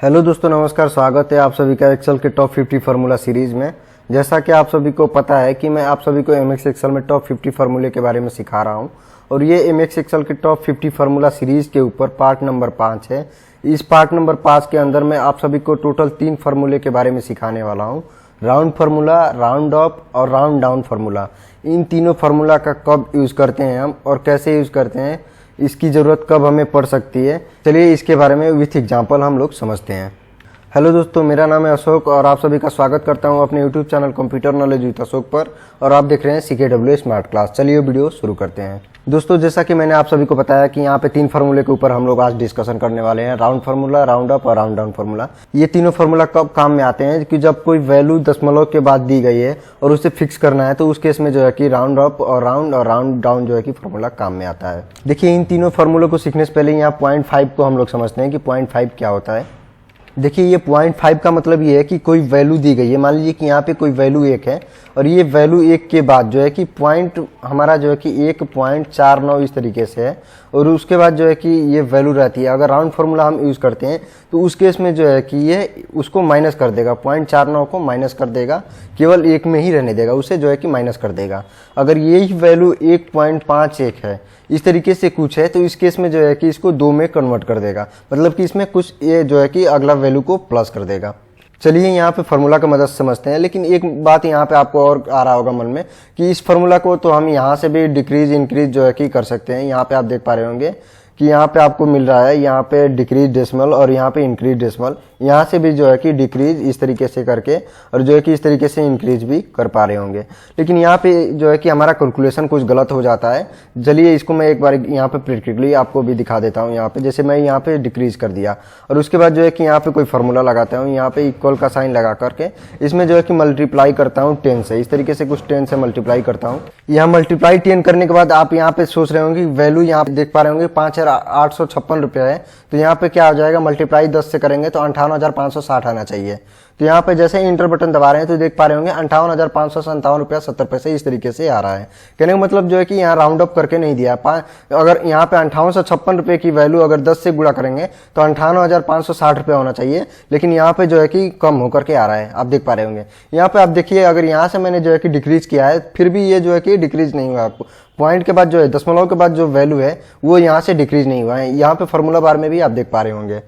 Hello दोस्तों, नमस्कार। स्वागत है आप सभी का एक्सेल के टॉप 50 फार्मूला सीरीज में। जैसा कि आप सभी को पता है कि मैं आप सभी को एमएक्स एक्सेल में टॉप 50 फार्मूले के बारे में सिखा रहा हूं और ये एमएक्स एक्सेल के टॉप 50 फार्मूला सीरीज के ऊपर पार्ट नंबर 5 है। इस पार्ट नंबर 5 के अंदर मैं आप सभी को टोटल 3 फार्मूले के बारे में सिखाने वाला हूँ। राउंड फार्मूला, राउंड अप और राउंड डाउन फार्मूला। इन तीनों फार्मूला का कब यूज़ करते हैं हम और कैसे यूज़ करते हैं, इसकी ज़रूरत कब हमें पड़ सकती है, चलिए इसके बारे में विथ एग्जाम्पल हम लोग समझते हैं। हेलो दोस्तों, मेरा नाम है अशोक और आप सभी का स्वागत करता हूं अपने YouTube channel computer knowledge with Ashok पर, और आप देख रहे हैं CKW स्मार्ट क्लास। चलिए वीडियो शुरू करते हैं। दोस्तों, जैसा कि मैंने आप सभी को बताया कि यहाँ पे 3 फार्मूले के ऊपर हम लोग आज डिस्कशन करने वाले हैं, राउंड फार्मूला, राउंड अप और राउंड डाउन फार्मूला। ये तीनों फार्मूला कब काम में आते हैं कि जब कोई वैल्यू दशमलव के बाद दी गई है और उसे फिक्स करना है, तो उस केस में जो है कि राउंड अप और राउंड डाउन जो है कि फार्मूला काम में आता है। देखिए, इन तीनों फार्मूलों को सीखने से पहले यहाँ 0.5 को हम लोग समझते हैं कि 0.5 क्या होता है। देखिए, ये 0.5 का मतलब ये है कि कोई वैल्यू दी गई है। मान लीजिए कि यहाँ पे कोई वैल्यू 1 है और ये वैल्यू 1 के बाद जो है कि पॉइंट हमारा जो है कि 1.49 इस तरीके से है और उसके बाद जो है कि ये वैल्यू रहती है। अगर राउंड फार्मूला हम यूज़ करते हैं तो उस केस में जो है कि ये उसको माइनस कर देगा, 0.49 को माइनस कर देगा, केवल 1 में ही रहने देगा, उसे जो है कि माइनस कर देगा। अगर यही वैल्यू 1.51 है, इस तरीके से कुछ है, तो इस केस में जो है कि इसको 2 में कन्वर्ट कर देगा, मतलब कि इसमें कुछ ये जो है कि अगला वैल्यू को प्लस कर देगा। चलिए यहाँ पे फार्मूला का मदद समझते हैं। लेकिन एक बात यहाँ पे आपको और आ रहा होगा मन में कि इस फार्मूला को तो हम यहाँ से भी डिक्रीज इंक्रीज जो है कि कर सकते हैं। यहाँ पे आप देख पा रहे होंगे कि यहाँ पे आपको मिल रहा है, यहाँ पे डिक्रीज डेसिमल और यहाँ पे इंक्रीज डेसिमल। यहाँ से भी जो है कि डिक्रीज इस तरीके से करके और जो है कि इस तरीके से इंक्रीज भी कर पा रहे होंगे। लेकिन यहाँ पे जो है कि हमारा कैलकुलेशन कुछ गलत हो जाता है। चलिए इसको मैं एक बार यहाँ पे प्रैक्टिकली आपको भी दिखा देता हूँ। यहाँ पे जैसे मैं यहाँ पे डिक्रीज कर दिया और उसके बाद जो है कि यहाँ पे कोई फार्मूला लगाता हूँ, यहाँ पे इक्वल का साइन लगा करके इसमें जो है कि मल्टीप्लाई करता हूँ 10 से। इस तरीके से कुछ 10 से मल्टीप्लाई करता हूँ। यहाँ मल्टीप्लाई 10 करने के बाद आप यहाँ पे सोच रहे होंगे वैल्यू यहाँ पे देख पा रहे होंगे 5,856 रुपया है, तो यहाँ पे क्या आ जाएगा, मल्टीप्लाई 10 से करेंगे तो 58,560 आना चाहिए। तो यहाँ पे जैसे इंटर बटन दबा रहे हैं तो देख पा रहे होंगे 58,557 रुपया 70 पैसे इस तरीके से आ रहा है। कहने का मतलब जो है कि यहाँ राउंड अप करके नहीं दिया। अगर यहाँ पे 5856 रुपये की वैल्यू अगर 10 से गुणा करेंगे तो 58,560 रुपया होना चाहिए, लेकिन यहाँ पे जो है कि कम होकर के आ रहा है। आप देख पा रहे होंगे यहाँ पे। आप देखिए, अगर यहाँ से मैंने जो है कि डिक्रीज किया है फिर भी ये जो है कि डिक्रीज नहीं हुआ। आपको पॉइंट के बाद जो है दशमलव के बाद जो वैल्यू है वो यहाँ से डिक्रीज नहीं हुआ है। यहाँ पे फार्मूला बार में भी आप देख पा रहे होंगे।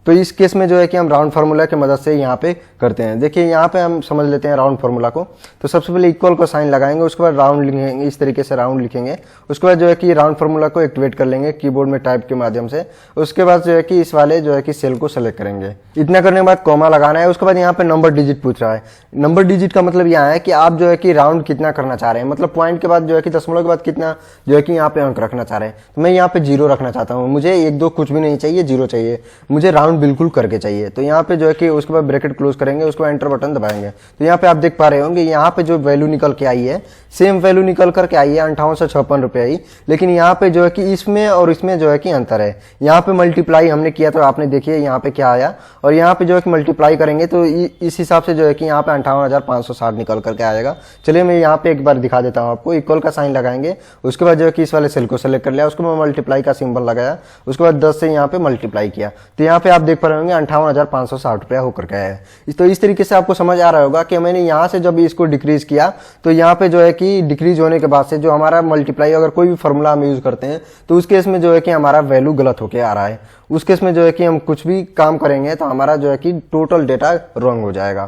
तो इस केस में जो है कि हम राउंड फार्मूला की मदद से यहाँ पे करते हैं। देखिए यहाँ पे हम समझ लेते हैं राउंड फार्मूला को। तो सबसे पहले इक्वल का साइन लगाएंगे, उसके बाद राउंड लिखेंगे, इस तरीके से राउंड लिखेंगे। उसके बाद जो है कि राउंड फार्मूला को एक्टिवेट कर लेंगे कीबोर्ड में टाइप के माध्यम से। उसके बाद जो है कि इस वाले जो है कि सेल को सेलेक्ट करेंगे। इतना करने के बाद कॉमा लगाना है। उसके बाद यहाँ पे नंबर डिजिट पूछ रहा है। नंबर डिजिट का मतलब यहाँ है कि आप जो है कि राउंड कितना करना चाह रहे हैं, मतलब पॉइंट के बाद जो है कि दशमलव के बाद कितना जो है कि यहाँ पे अंक रखना चाह रहे हैं। तो मैं यहाँ पे 0 रखना चाहता हूँ। मुझे 1 2 कुछ भी नहीं चाहिए, 0 चाहिए, मुझे राउंड बिल्कुल करके चाहिए। तो यहाँ पे जो है कि उसके बाद ब्रैकेट क्लोज करेंगे, उसके बाद एंटर बटन दबाएंगे। तो यहाँ पे आप देख पा रहे होंगे यहाँ पे जो वैल्यू निकल के आई है सेम वैल्यू निकल करके आई है 5856 रुपये ही। लेकिन यहाँ पे जो है कि इसमें और इसमें जो है कि अंतर है। यहाँ पे मल्टीप्लाई हमने किया तो आपने देखिए यहाँ पे क्या आया, और यहाँ पे जो है कि मल्टीप्लाई करेंगे तो इस हिसाब से जो है कि यहाँ पे 58,560 निकल करके आएगा। चलिए मैं यहाँ पे एक बार दिखा देता हूँ आपको। इक्वल का साइन लगाएंगे, उसके बाद जो है कि इस वाले सेल को सेलेक्ट कर लिया, उसको मैं मल्टीप्लाई का सिंबल लगाया, उसके बाद 10 से यहाँ पे मल्टीप्लाई किया। तो यहाँ पे आप देख पा रहे होंगे 58,560 रुपया होकर के आया है। तो इस तरीके से आपको समझ आ रहा होगा कि मैंने यहाँ से जब इसको डिक्रीज किया तो यहाँ पे जो है कि डिक्रीज होने के बाद से जो हमारा मल्टीप्लाई अगर कोई भी फार्मूला हम यूज करते हैं तो उस केस में जो है कि हमारा वैल्यू गलत होके आ रहा है। उस केस में जो है कि हम कुछ भी काम करेंगे तो हमारा जो है कि टोटल डेटा रॉन्ग हो जाएगा।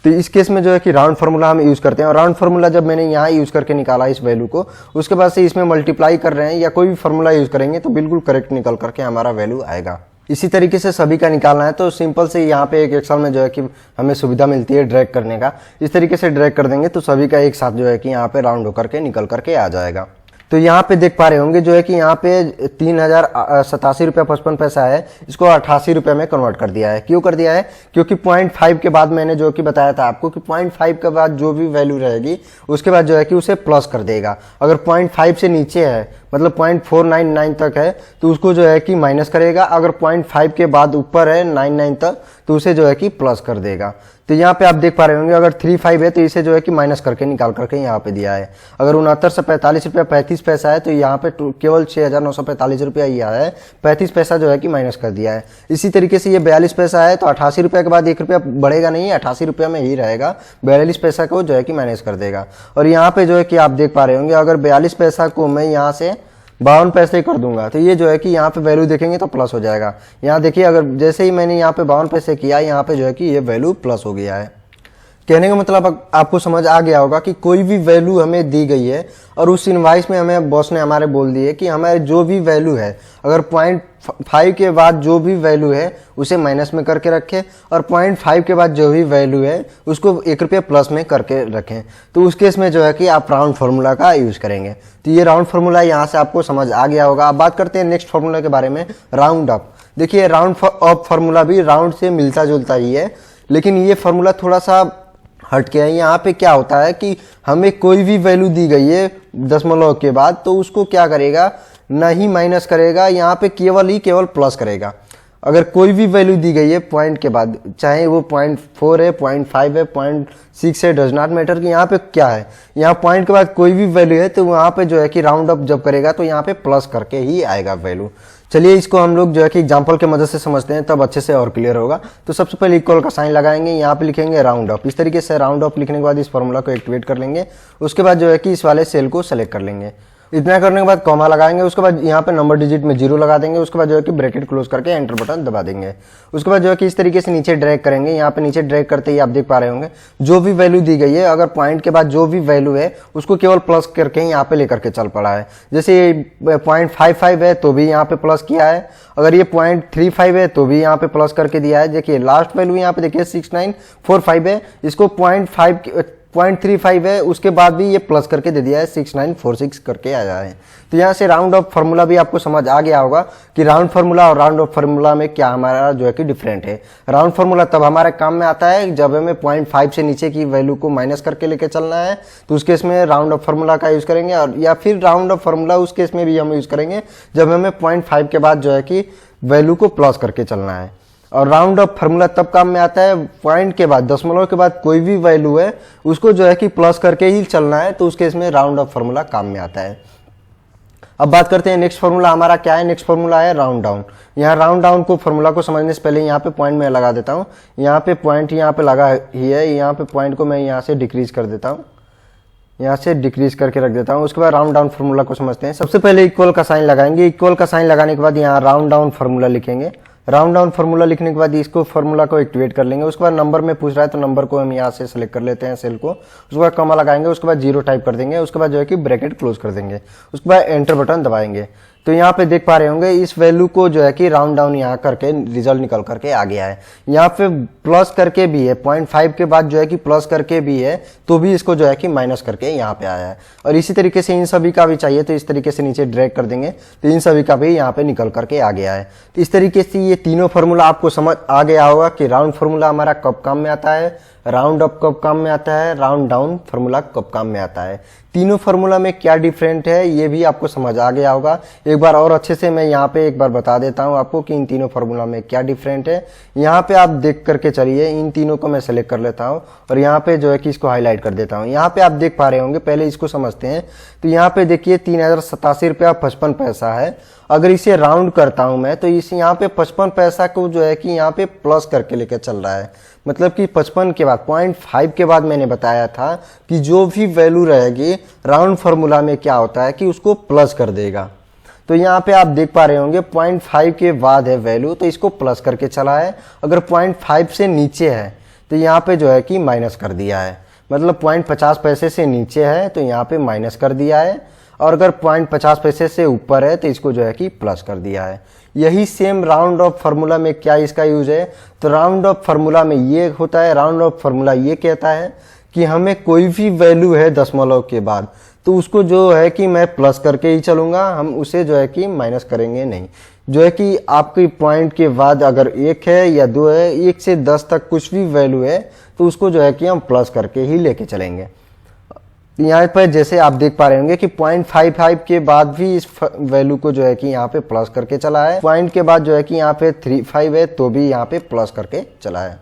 तो इस केस में जो है कि राउंड फार्मूला हम यूज करते हैं, और राउंड फार्मूला जब मैंने यहाँ यूज करके निकाला इस वैल्यू को, उसके बाद से इसमें मल्टीप्लाई कर रहे हैं या कोई भी फार्मूला यूज करेंगे तो बिल्कुल करेक्ट निकल करके हमारा वैल्यू आएगा। इसी तरीके से सभी का निकालना है तो सिंपल से यहाँ पे एक एक्सेल में जो है कि हमें सुविधा मिलती है ड्रैग करने का। इस तरीके से ड्रैग कर देंगे तो सभी का एक साथ जो है कि यहाँ पे राउंड होकर के निकल करके आ जाएगा। तो यहाँ पे देख पा रहे होंगे जो है कि यहाँ पे 3,087 रुपया 55 पैसा है, इसको 88 रुपये में कन्वर्ट कर दिया है। क्यों कर दिया है? क्योंकि 0.5 के बाद मैंने जो कि बताया था आपको कि 0.5 के बाद जो भी वैल्यू रहेगी उसके बाद जो है कि उसे प्लस कर देगा। अगर 0.5 से नीचे है, मतलब 0.499 तक है तो उसको जो है कि माइनस करेगा। अगर 0.5 के बाद ऊपर है 99 तक तो उसे जो है कि प्लस कर देगा। तो यहाँ पे आप देख पा रहे होंगे अगर 35 है तो इसे जो है कि माइनस करके निकाल करके यहाँ पे दिया है। अगर 69 से 45 रुपया 35 पैसा है तो यहाँ पे केवल 6,945 रुपया ही आया है, 35 पैसा जो है कि माइनस कर दिया है। इसी तरीके से ये 42 पैसा है तो 88 रुपये के बाद 1 रुपया बढ़ेगा नहीं, 88 रुपया में ही रहेगा, 42 पैसा को जो है कि माइनस कर देगा। और यहाँ पे जो है कि आप देख पा रहे होंगे अगर 42 पैसा को मैं यहाँ से 52 पैसे कर दूंगा तो ये जो है कि यहाँ पे वैल्यू देखेंगे तो प्लस हो जाएगा। यहाँ देखिए अगर जैसे ही मैंने यहाँ पे 52 पैसे किया यहाँ पे जो है कि ये वैल्यू प्लस हो गया है। कहने का मतलब आपको समझ आ गया होगा कि कोई भी वैल्यू हमें दी गई है और उस इनवाइस में हमें बॉस ने हमारे बोल दिए कि हमारे जो भी वैल्यू है अगर 0.5 के बाद जो भी वैल्यू है उसे माइनस में करके रखें और 0.5 के बाद जो भी वैल्यू है उसको 1 रुपये प्लस में करके रखें। तो उस केस में जो है कि आप राउंड फार्मूला का यूज करेंगे। तो ये राउंड फार्मूला यहाँ से आपको समझ आ गया होगा। अब बात करते हैं नेक्स्ट फार्मूला के बारे में, राउंड अप। देखिए राउंड अप फार्मूला भी राउंड से मिलता जुलता ही है, लेकिन ये फार्मूला थोड़ा सा हटके है। यहाँ पे क्या होता है कि हमें कोई भी वैल्यू दी गई है दशमलव के बाद तो उसको क्या करेगा, ना ही माइनस करेगा, यहाँ पे केवल प्लस करेगा। अगर कोई भी वैल्यू दी गई है पॉइंट के बाद, चाहे वो 0.4 है, 0.5 है, 0.6 है, डज नॉट मैटर कि यहाँ पे क्या है, यहाँ पॉइंट के बाद कोई भी वैल्यू है तो वहाँ पे जो है कि राउंड अप जब करेगा तो यहाँ पे प्लस करके ही आएगा वैल्यू। चलिए इसको हम लोग जो है कि एग्जांपल के मदद से समझते हैं तब अच्छे से और क्लियर होगा। तो सबसे पहले इक्वल का साइन लगाएंगे, यहाँ पे लिखेंगे राउंड अप। इस तरीके से राउंड अप लिखने के बाद इस फॉर्मूला को एक्टिवेट कर लेंगे। उसके बाद जो है कि इस वाले सेल को सेलेक्ट कर लेंगे। इतना करने के बाद कॉमा लगाएंगे, उसके बाद यहाँ पे नंबर डिजिट में 0 लगा देंगे। उसके बाद जो है कि ब्रैकेट क्लोज करके एंटर बटन दबा देंगे। उसके बाद जो है कि इस तरीके से नीचे ड्रैग करेंगे। यहाँ पे नीचे ड्रैग करते ही आप देख पा रहे होंगे जो भी वैल्यू दी गई है अगर पॉइंट के बाद जो भी वैल्यू है उसको केवल प्लस करके यहाँ पे लेकर के चल पड़ा है। जैसे ये 0.55 है तो भी यहाँ पे प्लस किया है, अगर ये 0.35 है तो भी यहाँ पे प्लस करके दिया है। देखिए लास्ट वैल्यू यहाँ पे देखिए 6945 है, इसको 0.35 है उसके बाद भी ये प्लस करके दे दिया है, 6946 करके आया है। तो यहाँ से राउंड ऑफ फार्मूला भी आपको समझ आ गया होगा कि राउंड फार्मूला और राउंड ऑफ फार्मूला में क्या हमारा जो है कि डिफरेंट है। राउंड फार्मूला तब हमारे काम में आता है जब हमें 0.5 से नीचे की वैल्यू को माइनस करके लेके चलना है, तो उस केस में राउंड ऑफ फार्मूला का यूज करेंगे। और या फिर राउंड ऑफ फार्मूला उस केस में भी हम यूज करेंगे जब हमें 0.5 के बाद जो है कि वैल्यू को प्लस करके चलना है। और राउंड ऑफ फार्मूला तब काम में आता है पॉइंट के बाद, दशमलव के बाद कोई भी वैल्यू है उसको जो है कि प्लस करके ही चलना है, तो उस केस में राउंड ऑफ फार्मूला काम में आता है। अब बात करते हैं नेक्स्ट फार्मूला हमारा क्या है। नेक्स्ट फार्मूला है राउंड डाउन। यहाँ राउंड डाउन को फार्मूला को समझने से पहले यहाँ पे पॉइंट में लगा देता हूँ। यहाँ पे पॉइंट यहाँ पे लगा ही है, यहाँ पे पॉइंट को मैं यहाँ से डिक्रीज कर देता हूँ, यहाँ से डिक्रीज करके रख देता हूँ। उसके बाद राउंड डाउन फार्मूला को समझते हैं। सबसे पहले इक्वल का साइन लगाएंगे। इक्वल का साइन लगाने के बाद यहाँ राउंड डाउन फार्मूला लिखेंगे। राउंड डाउन फार्मूला लिखने के बाद इसको फार्मूला को एक्टिवेट कर लेंगे। उसके बाद नंबर में पूछ रहा है तो नंबर को हम यहाँ से सेलेक्ट कर लेते हैं सेल को। उसके बाद कॉमा लगाएंगे, उसके बाद 0 टाइप कर देंगे। उसके बाद जो है कि ब्रैकेट क्लोज कर देंगे। उसके बाद एंटर बटन दबाएंगे। तो यहाँ पे देख पा रहे होंगे इस वैल्यू को जो है कि राउंड डाउन यहाँ करके रिजल्ट निकल करके आ गया है। यहाँ पे प्लस करके भी है, 0.5 के बाद जो है कि प्लस करके भी है तो भी इसको जो है कि माइनस करके यहाँ पे आया है। और इसी तरीके से इन सभी का भी चाहिए तो इस तरीके से नीचे ड्रैग कर देंगे तो इन सभी का भी यहाँ पे निकल करके आ गया है। तो इस तरीके से ये तीनों फार्मूला आपको समझ आ गया होगा कि राउंड फार्मूला हमारा कब काम में आता है, राउंड अप कब काम में आता है, राउंड डाउन फार्मूला कब काम में आता है। तीनों फार्मूला में क्या डिफरेंट है ये भी आपको समझ आ गया होगा। एक बार और अच्छे से मैं यहाँ पे एक बार बता देता हूँ आपको कि इन तीनों फार्मूला में क्या डिफरेंट है। यहाँ पे आप देख करके चलिए, इन तीनों को मैं सेलेक्ट कर लेता हूँ और यहाँ पे जो है कि इसको हाईलाइट कर देता हूँ। यहाँ पे आप देख पा रहे होंगे, पहले इसको समझते हैं। तो यहाँ पे देखिए 3087 रुपया 55 पैसा है। अगर इसे राउंड करता हूं मैं तो इस यहाँ पे 55 पैसा को जो है कि यहाँ पे प्लस करके लेकर चल रहा है। मतलब कि 55 के बाद 0.5 के बाद मैंने बताया था कि जो भी वैल्यू रहेगी राउंड फार्मूला में क्या होता है कि उसको प्लस कर देगा। तो यहाँ पे आप देख पा रहे होंगे 0.5 के बाद है वैल्यू तो इसको प्लस करके चला है। अगर 0.5 से नीचे है तो यहाँ पे जो है कि माइनस कर दिया है। मतलब 0.50 पैसे से नीचे है तो यहाँ पे माइनस कर दिया है, और अगर 0.50 पैसे से ऊपर है तो इसको जो है कि प्लस कर दिया है। यही सेम राउंड ऑफ फार्मूला में क्या इसका यूज है, तो राउंड ऑफ फार्मूला में ये होता है, राउंड ऑफ फार्मूला ये कहता है कि हमें कोई भी वैल्यू है दशमलव के बाद तो उसको जो है कि मैं प्लस करके ही चलूंगा, हम उसे जो है कि माइनस करेंगे नहीं। जो है कि आपकी पॉइंट के बाद अगर 1 है या 2 है, 1 से 10 तक कुछ भी वैल्यू है तो उसको जो है कि हम प्लस करके ही लेके चलेंगे। तो यहाँ पर जैसे आप देख पा रहे होंगे कि 0.55 के बाद भी इस वैल्यू को जो है कि यहाँ पे प्लस करके चला है। पॉइंट के बाद जो है कि यहाँ पे 35 है तो भी यहाँ पे प्लस करके चला है।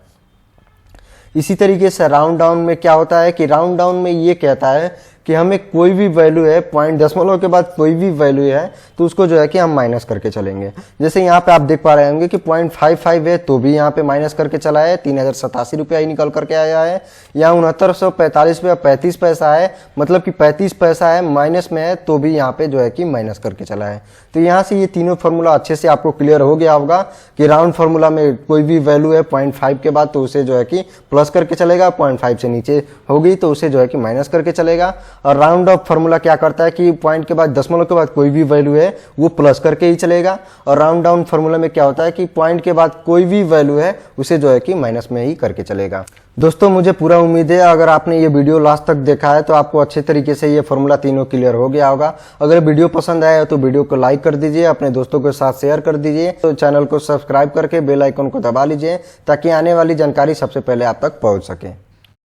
इसी तरीके से राउंड डाउन में क्या होता है कि राउंड डाउन में ये कहता है कि हमें कोई भी वैल्यू है, पॉइंट दशमलव के बाद कोई भी वैल्यू है तो उसको जो है कि हम माइनस करके चलेंगे। जैसे यहाँ पे आप देख पा रहे होंगे कि 0.55 है तो भी यहाँ पे माइनस करके चला है, 3087 रुपया ही निकल करके आया है। यहाँ 6945 रुपया 35 पैसा है, मतलब कि 35 पैसा है माइनस में है तो भी यहाँ पे जो है कि माइनस करके चला है। तो यहाँ से ये तीनों फार्मूला अच्छे से आपको क्लियर हो गया होगा कि राउंड फार्मूला में कोई भी वैल्यू है 0.5 के बाद तो उसे जो है कि प्लस करके चलेगा, 0.5 से नीचे होगी तो उसे जो है कि माइनस करके चलेगा। और राउंड ऑफ फार्मूला क्या करता है कि पॉइंट के बाद दशमलव के बाद कोई भी वैल्यू है वो प्लस करके ही चलेगा। और राउंड डाउन फार्मूला में क्या होता है कि पॉइंट के बाद कोई भी वैल्यू है उसे जो है कि माइनस में ही करके चलेगा। दोस्तों मुझे पूरा उम्मीद है अगर आपने ये वीडियो लास्ट तक देखा है तो आपको अच्छे तरीके से ये फार्मूला तीनों क्लियर हो गया होगा। अगर वीडियो पसंद आया तो वीडियो को लाइक कर दीजिए, अपने दोस्तों के साथ शेयर कर दीजिए, तो चैनल को सब्सक्राइब करके बेल आइकन को दबा लीजिए ताकि आने वाली जानकारी सबसे पहले आप तक पहुंच सके।